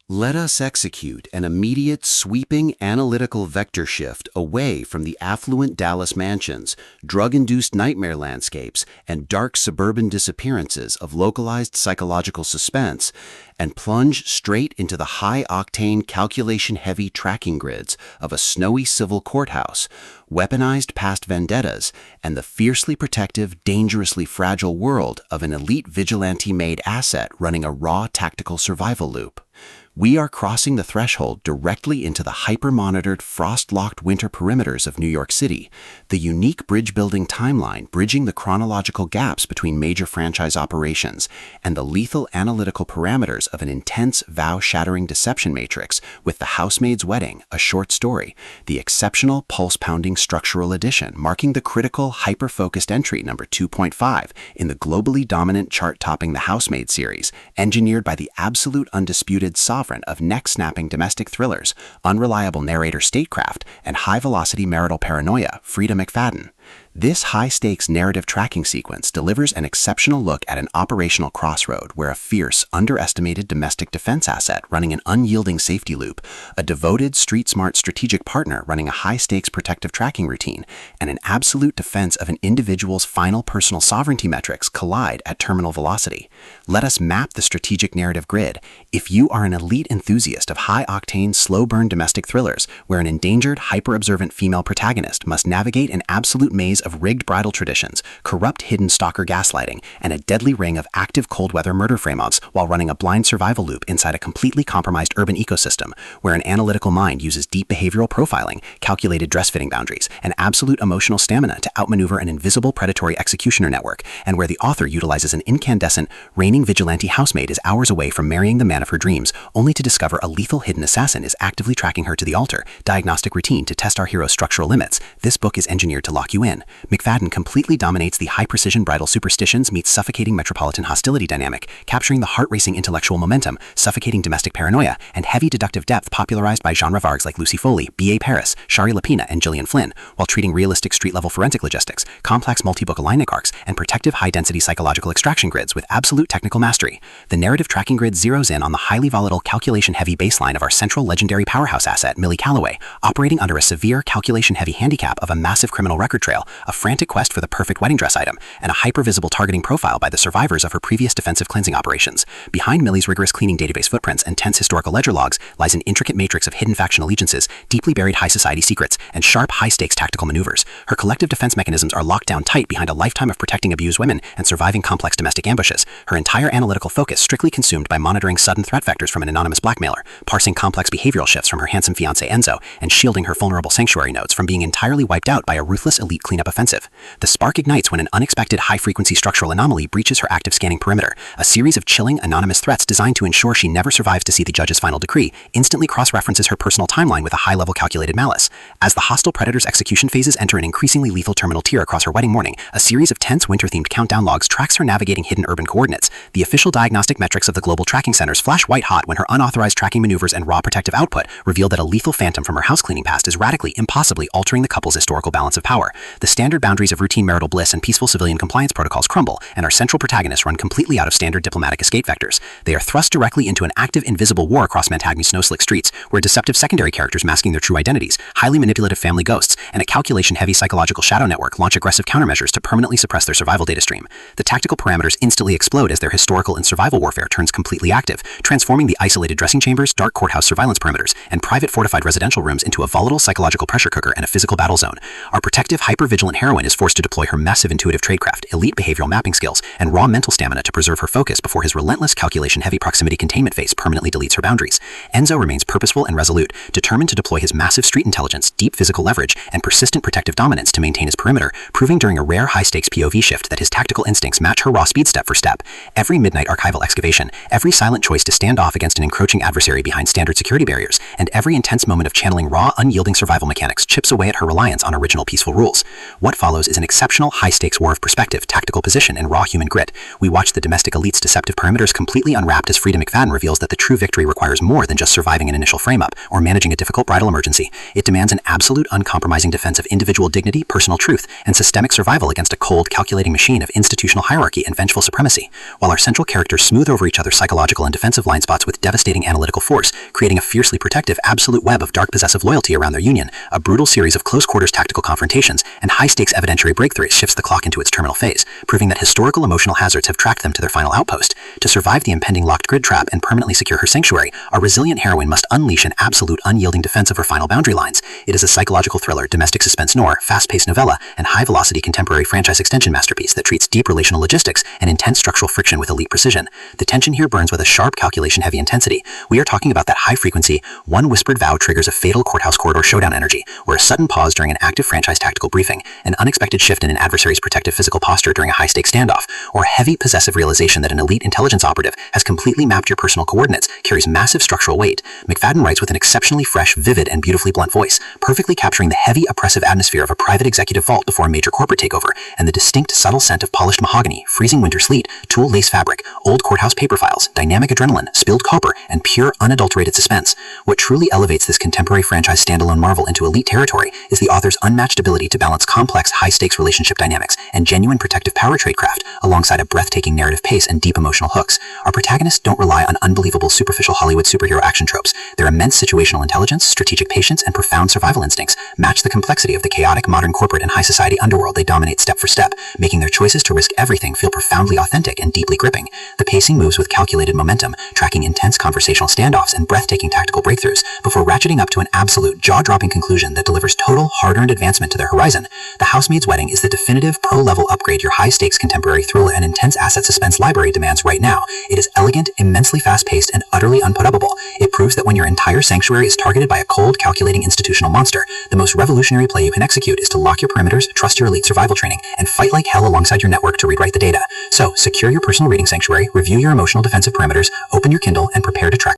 Let us execute an immediate, sweeping analytical vector shift away from the affluent Dallas mansions, drug-induced nightmare landscapes, and dark suburban disappearances of localized psychological suspense, and plunge straight into the high-octane, calculation-heavy tracking grids of a snowy civil courthouse, weaponized past vendettas, and the fiercely protective, dangerously fragile world of an elite vigilante Maid asset running a raw tactical survival loop. We are crossing the threshold directly into the hyper-monitored, frost-locked winter perimeters of New York City, the unique bridge-building timeline bridging the chronological gaps between major franchise operations, and the lethal analytical parameters of an intense, vow-shattering deception matrix with The Housemaid's Wedding, a short story, the exceptional pulse-pounding structural edition marking the critical, hyper-focused entry number 2.5 in the globally dominant chart-topping The Housemaid series, engineered by the absolute undisputed sovereign of neck-snapping domestic thrillers, unreliable narrator statecraft, and high-velocity marital paranoia, Freida McFadden. This high-stakes narrative tracking sequence delivers an exceptional look at an operational crossroad where a fierce, underestimated domestic defense asset running an unyielding safety loop, a devoted, street-smart strategic partner running a high-stakes protective tracking routine, and an absolute defense of an individual's final personal sovereignty metrics collide at terminal velocity. Let us map the strategic narrative grid. If you are an elite enthusiast of high-octane, slow-burn domestic thrillers where an endangered, hyper-observant female protagonist must navigate an absolute maze of rigged bridal traditions, corrupt hidden stalker gaslighting, and a deadly ring of active cold weather murder frame-outs while running a blind survival loop inside a completely compromised urban ecosystem where an analytical mind uses deep behavioral profiling, calculated dress-fitting boundaries, and absolute emotional stamina to outmaneuver an invisible predatory executioner network, and where the author utilizes an incandescent, reigning vigilante housemaid is hours away from marrying the man of her dreams, only to discover a lethal hidden assassin is actively tracking her to the altar, diagnostic routine to test our hero's structural limits. This book is engineered to lock you in. McFadden completely dominates the high-precision bridal superstitions meets suffocating metropolitan hostility dynamic, capturing the heart-racing intellectual momentum, suffocating domestic paranoia, and heavy deductive depth popularized by genre vargs like Lucy Foley, B.A. Paris, Shari Lapina, and Gillian Flynn, while treating realistic street-level forensic logistics, complex multi-book alignment arcs, and protective high-density psychological extraction grids with absolute technical mastery. The narrative tracking grid zeroes in on the highly volatile, calculation-heavy baseline of our central legendary powerhouse asset, Millie Calloway, operating under a severe calculation-heavy handicap of a massive criminal record trail, a frantic quest for the perfect wedding dress item, and a hyper-visible targeting profile by the survivors of her previous defensive cleansing operations. Behind Millie's rigorous cleaning database footprints and tense historical ledger logs lies an intricate matrix of hidden faction allegiances, deeply buried high society secrets, and sharp, high-stakes tactical maneuvers. Her collective defense mechanisms are locked down tight behind a lifetime of protecting abused women and surviving complex domestic ambushes, her entire analytical focus strictly consumed by monitoring sudden threat vectors from an anonymous blackmailer, parsing complex behavioral shifts from her handsome fiancé Enzo, and shielding her vulnerable sanctuary nodes from being entirely wiped out by a ruthless elite cleanup offensive. The spark ignites when an unexpected high-frequency structural anomaly breaches her active scanning perimeter, a series of chilling, anonymous threats designed to ensure she never survives to see the judge's final decree, instantly cross-references her personal timeline with a high-level calculated malice. As the hostile predator's execution phases enter an increasingly lethal terminal tier across her wedding morning, a series of tense winter-themed countdown logs tracks her navigating hidden urban coordinates. The official diagnostic metrics of the global tracking centers flash white-hot when her unauthorized tracking maneuvers and raw protective output reveal that a lethal phantom from her house-cleaning past is radically, impossibly altering the couple's historical balance of power. The standard boundaries of routine marital bliss and peaceful civilian compliance protocols crumble, and our central protagonists run completely out of standard diplomatic escape vectors. They are thrust directly into an active, invisible war across Manhattan's snow-slick streets, where deceptive secondary characters masking their true identities, highly manipulative family ghosts, and a calculation-heavy psychological shadow network launch aggressive countermeasures to permanently suppress their survival data stream. The tactical parameters instantly explode as their historical and survival warfare turns completely active, transforming the isolated dressing chambers, dark courthouse surveillance perimeters, and private fortified residential rooms into a volatile psychological pressure cooker and a physical battle zone. Our protective, hyper-vigilant heroine is forced to deploy her massive intuitive tradecraft, elite behavioral mapping skills, and raw mental stamina to preserve her focus before his relentless calculation-heavy proximity containment phase permanently deletes her boundaries. Enzo remains purposeful and resolute, determined to deploy his massive street intelligence, deep physical leverage, and persistent protective dominance to maintain his perimeter, proving during a rare high-stakes POV shift that his tactical instincts match her raw speed step for step. Every midnight archival excavation, every silent choice to stand off against an encroaching adversary behind standard security barriers, and every intense moment of channeling raw, unyielding survival mechanics chips away at her reliance on original peaceful rules. What follows is an exceptional, high-stakes war of perspective, tactical position, and raw human grit. We watch the domestic elite's deceptive perimeters completely unwrapped as Freida McFadden reveals that the true victory requires more than just surviving an initial frame-up or managing a difficult bridal emergency. It demands an absolute, uncompromising defense of individual dignity, personal truth, and systemic survival against a cold, calculating machine of institutional hierarchy and vengeful supremacy. While our central characters smooth over each other's psychological and defensive line spots with devastating analytical force, creating a fiercely protective, absolute web of dark possessive loyalty around their union, a brutal series of close-quarters tactical confrontations and high-stakes evidentiary breakthroughs shifts the clock into its terminal phase, proving that historical emotional hazards have tracked them to their final outpost. To survive the impending locked grid trap and permanently secure her sanctuary, our resilient heroine must unleash an absolute, unyielding defense of her final boundary lines. It is a psychological thriller, domestic suspense noir, fast-paced novella, and high-velocity contemporary franchise extension masterpiece that treats deep relational logistics and intense structural friction with elite precision. The tension here burns with a sharp, calculation-heavy intensity. We are talking about that high-frequency, one whispered vow triggers a fatal courthouse corridor showdown energy, where a sudden pause during an active franchise tactical briefing, an unexpected shift in an adversary's protective physical posture during a high-stakes standoff, or heavy possessive realization that an elite intelligence operative has completely mapped your personal coordinates carries massive structural weight. McFadden writes with an exceptionally fresh, vivid, and beautifully blunt voice, perfectly capturing the heavy, oppressive atmosphere of a private executive vault before a major corporate takeover, and the distinct, subtle scent of polished mahogany, freezing winter sleet, tulle lace fabric, old courthouse paper files, dynamic adrenaline, spilled copper, and pure, unadulterated suspense. What truly elevates this contemporary franchise standalone marvel into elite territory is the author's unmatched ability to balance complex, high-stakes relationship dynamics and genuine protective power tradecraft, alongside a breathtaking narrative pace and deep emotional hooks. Our protagonists don't rely on unbelievable, superficial Hollywood superhero action tropes. Their immense situational intelligence, strategic patience, and profound survival instincts match the complexity of the chaotic, modern corporate and high society underworld they dominate step for step, making their choices to risk everything feel profoundly authentic and deeply gripping. The pacing moves with calculated momentum, tracking intense conversational standoffs and breathtaking tactical breakthroughs, before ratcheting up to an absolute, jaw-dropping conclusion that delivers total, hard-earned advancement to their horizon. The Housemaid's Wedding is the definitive, pro-level upgrade your high-stakes contemporary thriller and intense asset suspense library demands right now. It is elegant, immensely fast-paced, and utterly unputupable. It proves that when your entire sanctuary is targeted by a cold, calculating institutional monster, the most revolutionary play you can execute is to lock your perimeters, trust your elite survival training, and fight like hell alongside your network to rewrite the data. So, secure your personal reading sanctuary, review your emotional defensive perimeters, open your Kindle, and prepare to track